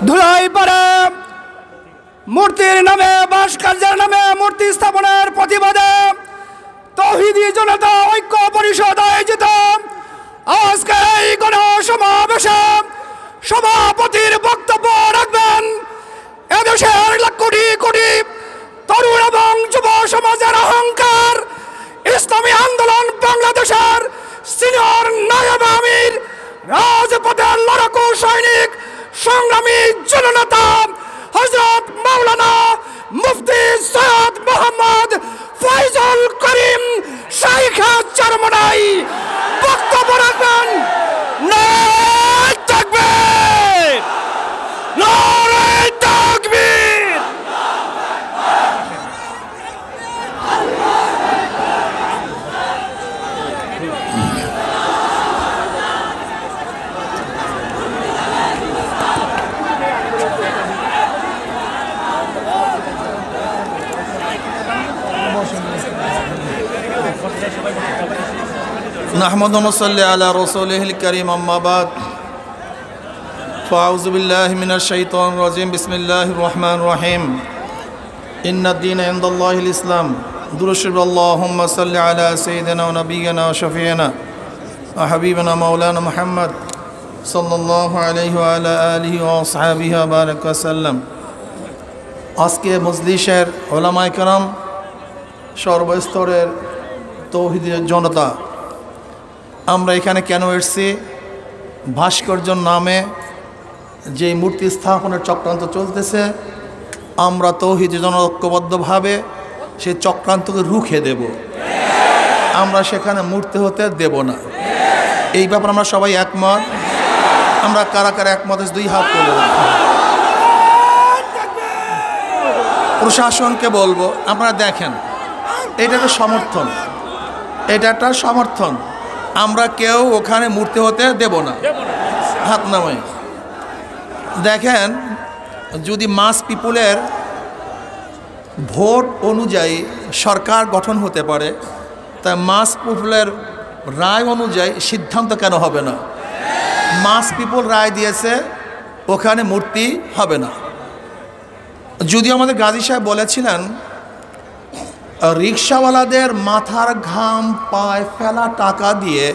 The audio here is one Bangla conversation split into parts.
ধুলাই পড়ে মূর্তির নামে ভাস্কর্যের নামে মূর্তি স্থাপনের প্রতিবাদে তৌহিদি জনতা ঐক্য পরিষদ আয়োজিত আজকে এই গণসমাবেশে সভাপতির বক্তব্য রাখবেন এদেশের কোটি কোটি তরুণ এবং যুব সমাজের অহংকার ইসলামী আন্দোলন বাংলাদেশের সিনিয়র নায়েব আমির রাজপথের লড়াকু সৈনিক সংগ্রামী জননেতা হযরত মাওলানা মুফতি সৈয়দ মোহাম্মদ ফয়জুল করিম শাইখ চরমনাই বক্তব্য রাখবেন। নারে তাকবীর, নারে তাকবীর। نحمد ونصلي على رسوله الكريم أما بعد فأعوذ بالله من الشيطان الرجيم بسم الله الرحمن الرحيم إن الدين عند الله الإسلام درشد اللهم صل على سيدنا ونبينا وشفيعنا وحبيبنا مولانا محمد صلى الله عليه وعلى آله وأصحابه وبارك وسلم আজকে মজলিসের ওলামায়ে কেরাম সর্বস্তরের তৌহিদি জনতা আমরা এখানে কেন এসেছি ভাস্কর্যের নামে যে মূর্তি স্থাপনের চক্রান্ত চলতেছে আমরা তৌহিদি ঐক্যবদ্ধভাবে সেই চক্রান্তকে রুখে দেব আমরা সেখানে মূর্তি হতে দেব না এই ব্যাপারে আমরা সবাই একমত আমরা কারা কারা একমত দুই হাত তুলে প্রশাসনকে বলবো আপনারা দেখেন এটা একটা সমর্থন এটা একটা সমর্থন আমরা কেউ ওখানে মূর্তি হতে দেব না হাত নামাই দেখেন যদি মাস পিপুলের ভোট অনুযায়ী সরকার গঠন হতে পারে তাই মাস পিপুলের রায় অনুযায়ী সিদ্ধান্ত কেন হবে না মাস পিপুল রায় দিয়েছে ওখানে মূর্তি হবে না যদি আমাদের গাজী সাহেব বলেছিলেন রিক্সাওয়ালাদের মাথার ঘাম পায় ফেলা টাকা দিয়ে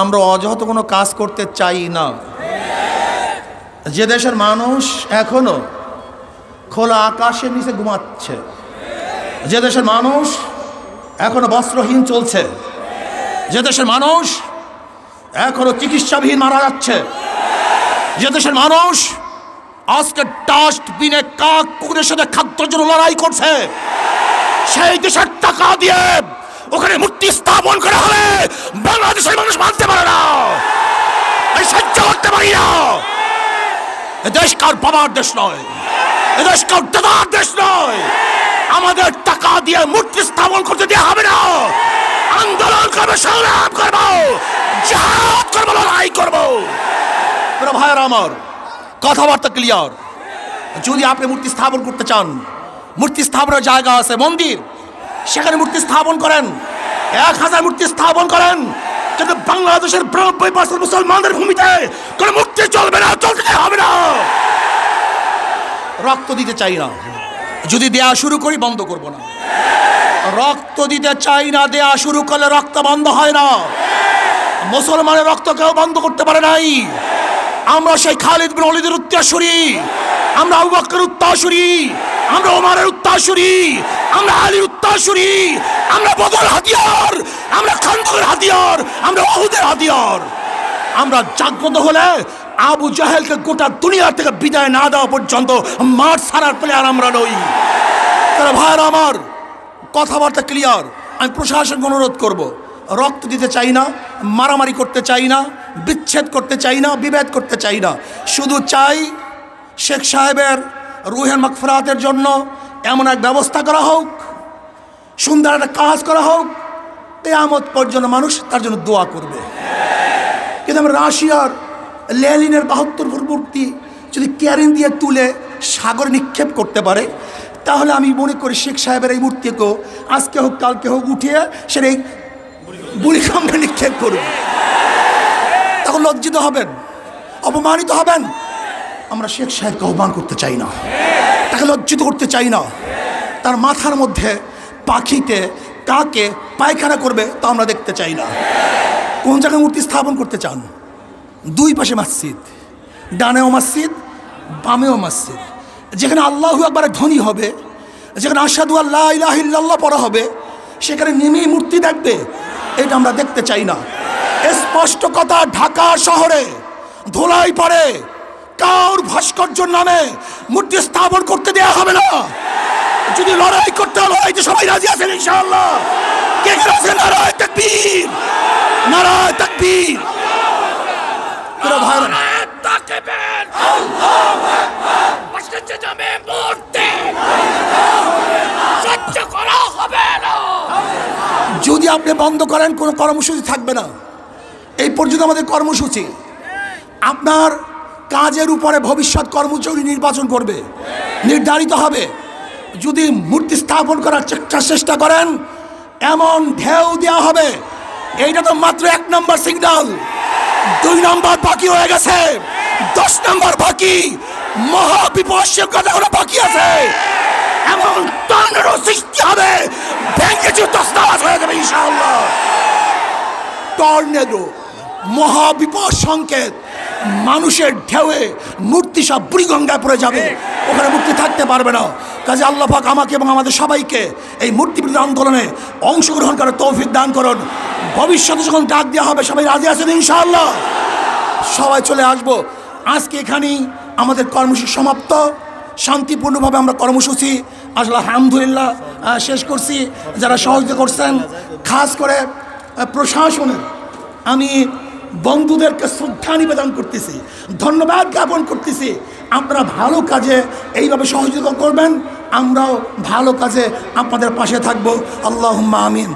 আমরা অযথা কোনো কাজ করতে চাই না যে দেশের মানুষ এখনো খোলা আকাশের নিচে ঘুমাচ্ছে যে দেশের মানুষ এখনো বস্ত্রহীন চলছে যে দেশের মানুষ এখনো চিকিৎসাবিহীন মারা যাচ্ছে যে দেশের মানুষ আজকে ডাস্টবিনে কাক কুকুরের সাথে খাদ্যের জন্য লড়াই করছে সেই দেশের টাকা দিয়ে ওখানে মূর্তি স্থাপন করা হলে বাংলাদেশের মানুষ মানতে পারে না এই সহ্য করতে পারি না এ দেশ কার বাবার দেশ নয় এ দেশ কার দাদার দেশ নয় আমাদের টাকা দিয়ে মূর্তি স্থাপন করতে দেওয়া হবে না আন্দোলন করবো সংগ্রাম করবো জিহাদ করবো লড়াই করবো ভাইয়েরা আমার কথাবার্তা ক্লিয়ার যদি আপনি মূর্তি স্থাপন করতে চান মূর্তি স্থাপনের জায়গা আছে মন্দির সেখানে মূর্তি স্থাপন করেন 1000 মূর্তি স্থাপন করেন কিন্তু বাংলাদেশের 90% মুসলমানদের ভূমিতে কোনো মূর্তি চলবে না চলতে হবে না রক্ত দিতে চাই না যদি দেয়া শুরু করি বন্ধ করব না রক্ত দিতে চাই না দেয়া শুরু করলে রক্ত বন্ধ হয় না মুসলমানের রক্ত কেউ বন্ধ করতে পারে নাই আমরা সেই খালিদ বিন ওয়ালিদের উত্তরসূরি আমরা আবু বকরের উত্তরসূরি আমরা ওমরের উত্তরসূরি আমরা আলীর উত্তরসূরি আমরা বদর হাতিয়ার আমরা খান্দকের হাতিয়ার আমরা উহুদের হাতিয়ার আমরা জাগ্রত হলে আবু জাহেলকে গোটা দুনিয়া থেকে বিদায় না দেওয়া পর্যন্ত মাঠ ছাড়ার প্লেয়ার আমরা নই তারা ভাইয়েরা আমার কথাবার্তা ক্লিয়ার আমি প্রশাসনকে অনুরোধ করব রক্ত দিতে চাই না মারামারি করতে চাই না বিচ্ছেদ করতে চাই না বিভেদ করতে চাই না শুধু চাই শেখ সাহেবের রুহের মাগফিরাতের জন্য এমন এক ব্যবস্থা করা হোক সুন্দর একটা কাজ করা হোক কিয়ামত পর্যন্ত মানুষ তার জন্য দোয়া করবে কিন্তু আমরা রাশিয়ার লেনিনের 72 মূর্তি যদি ক্যারিন দিয়ে তুলে সাগরে নিক্ষেপ করতে পারে তাহলে আমি মনে করি শেখ সাহেবের এই মূর্তিকেও আজকে হোক কালকে হোক উঠিয়ে সেটা এই বুড়িখাম্বে নিক্ষেপ করবে তখন লজ্জিত হবেন অপমানিত হবেন আমরা শেখ সাহেবকে আহ্বান করতে চাই না, তাকে লজ্জিত করতে চাই না। তার মাথার মধ্যে পাখিতে কাকে পায়খানা করবে তা আমরা দেখতে চাই না। কোন জায়গায় মূর্তি স্থাপন করতে চান? দুই পাশে মসজিদ, ডানেও মসজিদ বামেও মসজিদ। যেখানে আল্লাহু আকবার ধ্বনি হবে, যেখানে আশহাদু আল্লা ইলাহা ইল্লাল্লাহ পড়া হবে, সেখানে নেমেই মূর্তি দেখবে, এটা আমরা দেখতে চাই না। স্পষ্ট কথা, ঢাকা শহরে ধুলাই পড়ে কাউর ভাস্কর্যের নামে মূর্তি স্থাপন করতে দেওয়া হবে না। যদি লড়াই করতে হয়, লড়াইতে সবাই রাজি আছেন ইনশাআল্লাহ? কে কে আছেন? নারায়ে তাকবীর, নারায়ে তাকবীর। যদি আপনি বন্ধ করেন, কোনো কর্মসূচি থাকবে না। এই পর্যন্ত আমাদের কর্মসূচি। আপনার কাজের উপরে ভবিষ্যৎ কর্মসূচি নির্বাচন করবে, নির্ধারিত হবে। যদি মূর্তি স্থাপন করার চেষ্টা করেন, এমন ঢেউ দেওয়া হবে। এইটা তো মাত্র 1 নম্বর সিগন্যাল, 2 নম্বর বাকি হয়ে গেছে, 10 নম্বর বাকি। মহাবিপর্যয় কথা বাকি আছে। এমন টর্নেডো সৃষ্টি হবে, ভেঙে তছনছ হয়ে যাবে ইনশাআল্লাহ। টর্নেডো, মহাবিপদ সংকেত, মানুষের ঢেউয়ে মূর্তি সব বুড়িগঙ্গায় পড়ে যাবে, ওখানে মূর্তি থাকতে পারবে না। কাজে আল্লাহ পাক আমাকে এবং আমাদের সবাইকে এই মূর্তি বিরোধী আন্দোলনে অংশগ্রহণ করার তৌফিক দান করুন। ভবিষ্যতে যখন ডাক দেওয়া হবে, সবাই রাজি আছেন ইনশাআল্লাহ? সবাই চলে আসবো। আজকে এখানেই আমাদের কর্মসূচি সমাপ্ত। শান্তিপূর্ণভাবে আমরা কর্মসূচি আসলে আলহামদুলিল্লাহ শেষ করছি। যারা সহযোগিতা করছেন, খাস করে প্রশাসনের আমি বন্ধুদেরকে শ্রদ্ধা নিবেদন করতেছি, ধন্যবাদ জ্ঞাপন করতেছি। আপনারা ভালো কাজে এইভাবে সহযোগিতা করবেন, আমরাও ভালো কাজে আপনাদের পাশে থাকবো। আল্লাহুম্মা আমিন।